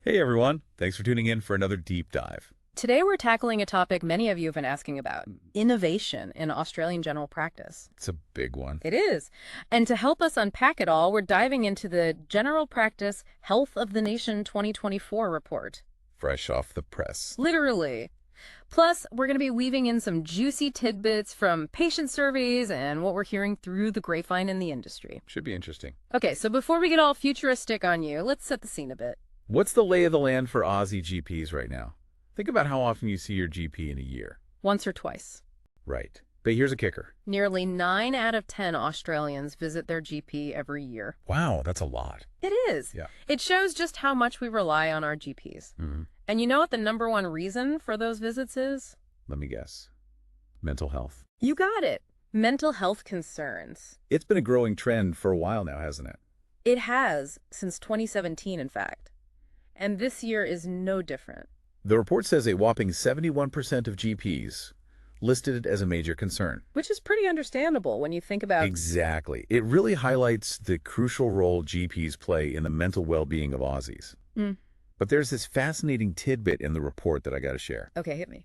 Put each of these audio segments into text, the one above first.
Hey everyone, thanks for tuning in for another deep dive. Today we're tackling a topic many of you have been asking about, innovation in Australian general practice. It's a big one. It is. And to help us unpack it all, we're diving into the General Practice Health of the Nation 2024 report. Fresh off the press. Literally. Plus, we're going to be weaving in some juicy tidbits from patient surveys and what we're hearing through the grapevine in the industry. Should be interesting. Okay, so before we get all futuristic on you, let's set the scene a bit. What's the lay of the land for Aussie GPs right now? Think about how often you see your GP in a year. Once or twice. Right. But here's a kicker. Nearly 9 out of 10 Australians visit their GP every year. Wow, that's a lot. It is. Yeah. It shows just how much we rely on our GPs. And you know what the number one reason for those visits is? Let me guess. Mental health. You got it. Mental health concerns. It's been a growing trend for a while now, hasn't it? It has, since 2017, in fact. And this year is no different. The report says a whopping 71% of GPs listed it as a major concern. Which is pretty understandable when you think about... Exactly. It really highlights the crucial role GPs play in the mental well-being of Aussies. But there's this fascinating tidbit in the report that I got to share. Okay, hit me.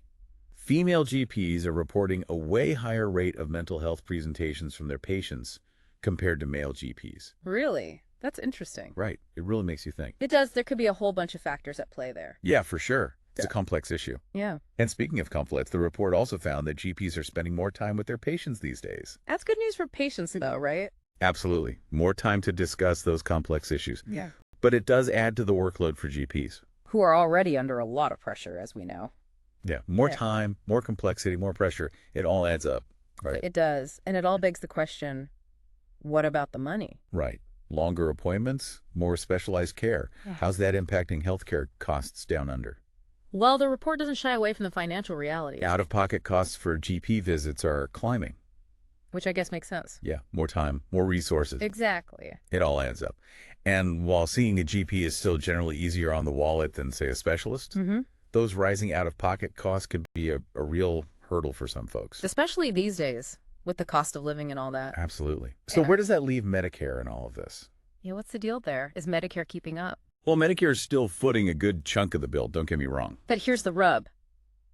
Female GPs are reporting a way higher rate of mental health presentations from their patients compared to male GPs. Really? That's interesting. Right. It really makes you think. It does. There could be a whole bunch of factors at play there. Yeah, for sure. It's a complex issue. Yeah. And speaking of complex, the report also found that GPs are spending more time with their patients these days. That's good news for patients, though, right? Absolutely. More time to discuss those complex issues. Yeah. But it does add to the workload for GPs. Who are already under a lot of pressure, as we know. Yeah. More time, more complexity, more pressure. It all adds up. Right. It does. And it all begs the question, what about the money? Right. Longer appointments, more specialized care. How's that impacting healthcare costs down under? Well, the report doesn't shy away from the financial realities. Out-of-pocket costs for GP visits are climbing. Which I guess makes sense. Yeah, more time, more resources. Exactly. It all adds up. And while seeing a GP is still generally easier on the wallet than, say, a specialist, those rising out-of-pocket costs could be a real hurdle for some folks. Especially these days, with the cost of living and all that. Absolutely. So where does that leave Medicare in all of this? Yeah, what's the deal there? Is Medicare keeping up? Well, Medicare is still footing a good chunk of the bill, don't get me wrong. But here's the rub.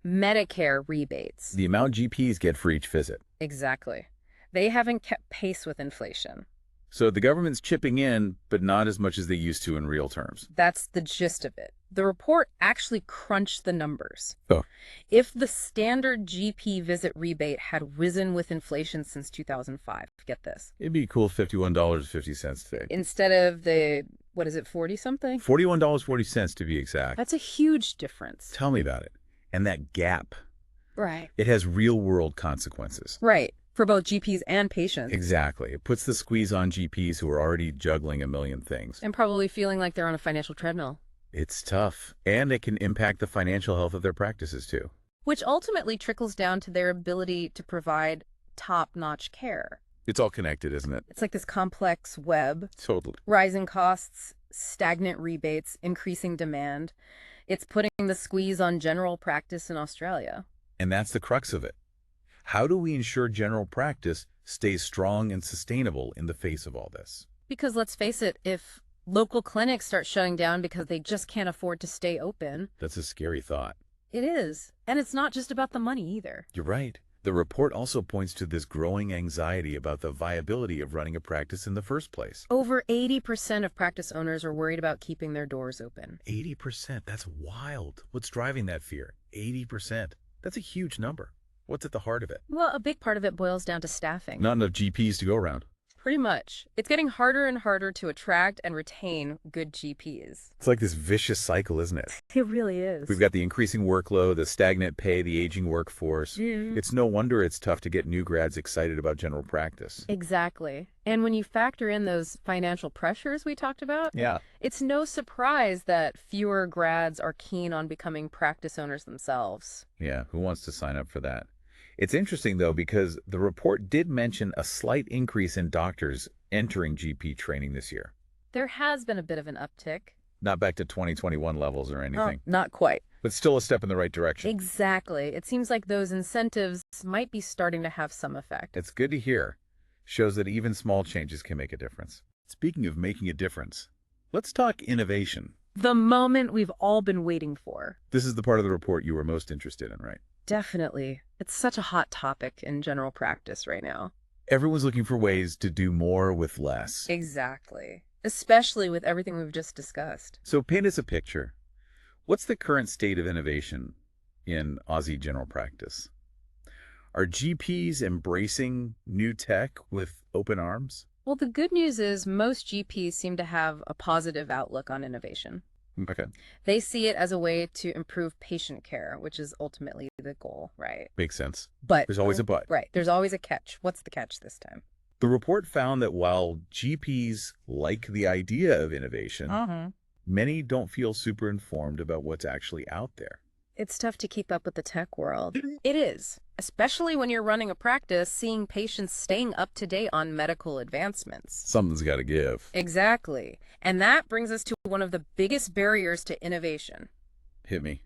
Medicare rebates. The amount GPs get for each visit. Exactly. They haven't kept pace with inflation. So the government's chipping in, but not as much as they used to in real terms. That's the gist of it. The report actually crunched the numbers. Oh. If the standard GP visit rebate had risen with inflation since 2005, get this. It'd be a cool $51.50 today. Instead of the, what is it, 40-something? $41.40 to be exact. That's a huge difference. Tell me about it. And that gap. Right. It has real-world consequences. Right. For both GPs and patients. Exactly. It puts the squeeze on GPs who are already juggling a million things. And probably feeling like they're on a financial treadmill. It's tough. And it can impact the financial health of their practices, too. Which ultimately trickles down to their ability to provide top-notch care. It's all connected, isn't it? It's like this complex web. Totally. Rising costs, stagnant rebates, increasing demand. It's putting the squeeze on general practice in Australia. And that's the crux of it. How do we ensure general practice stays strong and sustainable in the face of all this? Because let's face it, if local clinics start shutting down because they just can't afford to stay open. That's a scary thought. It is. And it's not just about the money either. You're right. The report also points to this growing anxiety about the viability of running a practice in the first place. Over 80% of practice owners are worried about keeping their doors open. 80%? That's wild. What's driving that fear? 80%. That's a huge number. What's at the heart of it? Well, a big part of it boils down to staffing. Not enough GPs to go around. Pretty much. It's getting harder and harder to attract and retain good GPs. It's like this vicious cycle, isn't it? It really is. We've got the increasing workload, the stagnant pay, the aging workforce. It's no wonder it's tough to get new grads excited about general practice. Exactly. And when you factor in those financial pressures we talked about, it's no surprise that fewer grads are keen on becoming practice owners themselves. Yeah, who wants to sign up for that? It's interesting, though, because the report did mention a slight increase in doctors entering GP training this year. There has been a bit of an uptick. Not back to 2021 levels or anything. Not quite. But still a step in the right direction. Exactly. It seems like those incentives might be starting to have some effect. It's good to hear. Shows that even small changes can make a difference. Speaking of making a difference, let's talk innovation. The moment we've all been waiting for. This is the part of the report you were most interested in, right? Definitely. It's such a hot topic in general practice right now. Everyone's looking for ways to do more with less. Exactly. Especially with everything we've just discussed. So paint us a picture. What's the current state of innovation in Aussie general practice? Are GPs embracing new tech with open arms? Well, the good news is most GPs seem to have a positive outlook on innovation. Okay. They see it as a way to improve patient care, which is ultimately the goal, right? Makes sense. But There's always a but. Right. There's always a catch. What's the catch this time? The report found that while GPs like the idea of innovation, many don't feel super informed about what's actually out there. It's tough to keep up with the tech world. It is, especially when you're running a practice, seeing patients staying up to date on medical advancements. Something's got to give. Exactly. And that brings us to one of the biggest barriers to innovation. Hit me.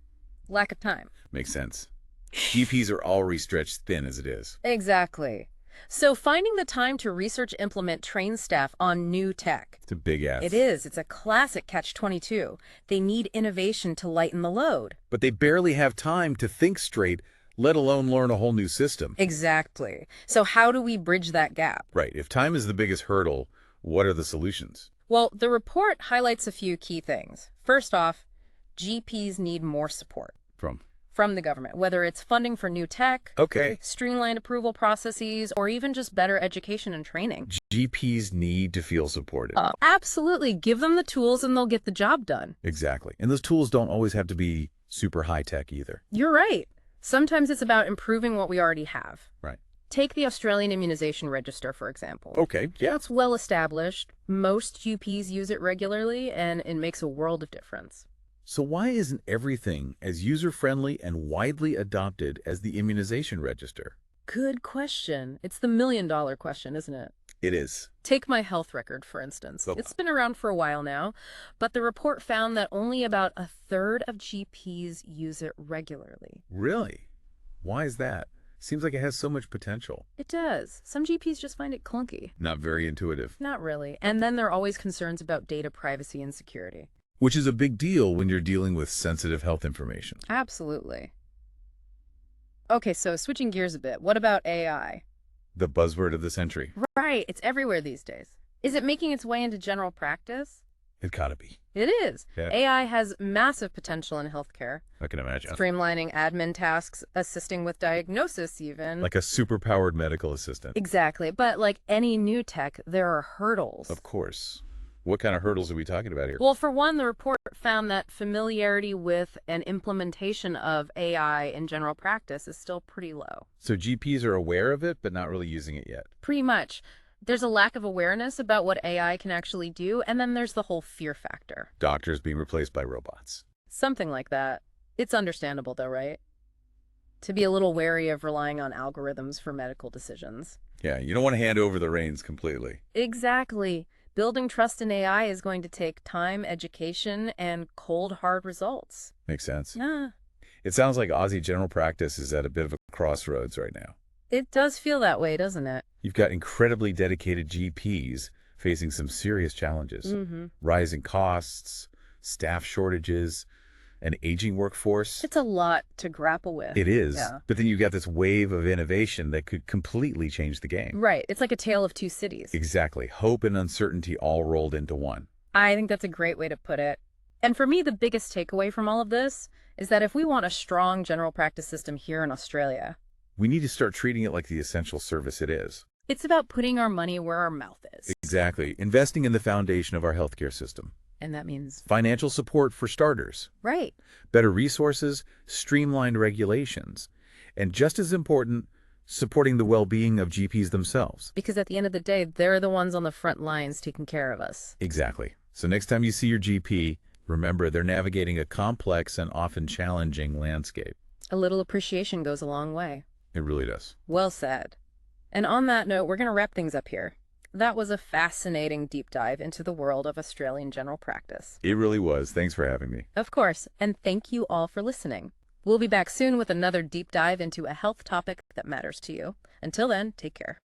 Lack of time. Makes sense. GPs are already stretched thin as it is. Exactly. So finding the time to research, implement, train staff on new tech. It's a big ask. It is. It's a classic catch-22. They need innovation to lighten the load. But they barely have time to think straight, let alone learn a whole new system. Exactly. So how do we bridge that gap? Right. If time is the biggest hurdle, what are the solutions? Well, the report highlights a few key things. First off, GPs need more support. From the government, whether it's funding for new tech, streamlined approval processes, or even just better education and training. GPs need to feel supported. Absolutely. Give them the tools and they'll get the job done. Exactly. And those tools don't always have to be super high-tech either. You're right. Sometimes it's about improving what we already have. Right. Take the Australian Immunization Register, for example. Okay, yeah. It's well established. Most GPs use it regularly, and it makes a world of difference. So why isn't everything as user-friendly and widely adopted as the immunization register? Good question. It's the million-dollar question, isn't it? It is. Take my health record, for instance. It's been around for a while now, but the report found that only about a third of GPs use it regularly. Really? Why is that? Seems like it has so much potential. It does. Some GPs just find it clunky. Not very intuitive. Not really. And then there are always concerns about data privacy and security. Which is a big deal when you're dealing with sensitive health information. Absolutely. Okay, so switching gears a bit, what about AI? The buzzword of the century. Right, it's everywhere these days. Is it making its way into general practice? It gotta be. It is. Yeah. AI has massive potential in healthcare. I can imagine. Streamlining admin tasks, assisting with diagnosis even. Like a super-powered medical assistant. Exactly, but like any new tech, there are hurdles. Of course. What kind of hurdles are we talking about here? Well, for one, the report found that familiarity with and implementation of AI in general practice is still pretty low. So GPs are aware of it, but not really using it yet. Pretty much. There's a lack of awareness about what AI can actually do, and then there's the whole fear factor. Doctors being replaced by robots. Something like that. It's understandable, though, right? To be a little wary of relying on algorithms for medical decisions. Yeah, you don't want to hand over the reins completely. Exactly. Building trust in AI is going to take time, education, and cold, hard results. Makes sense. Yeah. It sounds like Aussie general practice is at a bit of a crossroads right now. It does feel that way, doesn't it? You've got incredibly dedicated GPs facing some serious challenges. Rising costs, staff shortages, an aging workforce. It's a lot to grapple with. It is. Yeah. But then you've got this wave of innovation that could completely change the game. Right. It's like a tale of two cities. Exactly. Hope and uncertainty all rolled into one. I think that's a great way to put it. And for me, the biggest takeaway from all of this is that if we want a strong general practice system here in Australia, we need to start treating it like the essential service it is. It's about putting our money where our mouth is. Exactly. Investing in the foundation of our healthcare system. And that means financial support for starters. Right. Better resources, streamlined regulations, and just as important, supporting the well-being of GPs themselves. Because at the end of the day, they're the ones on the front lines taking care of us. Exactly. So next time you see your GP, remember they're navigating a complex and often challenging landscape. A little appreciation goes a long way. It really does. Well said. And on that note, we're going to wrap things up here. That was a fascinating deep dive into the world of Australian general practice. It really was. Thanks for having me. Of course, and thank you all for listening. We'll be back soon with another deep dive into a health topic that matters to you. Until then, take care.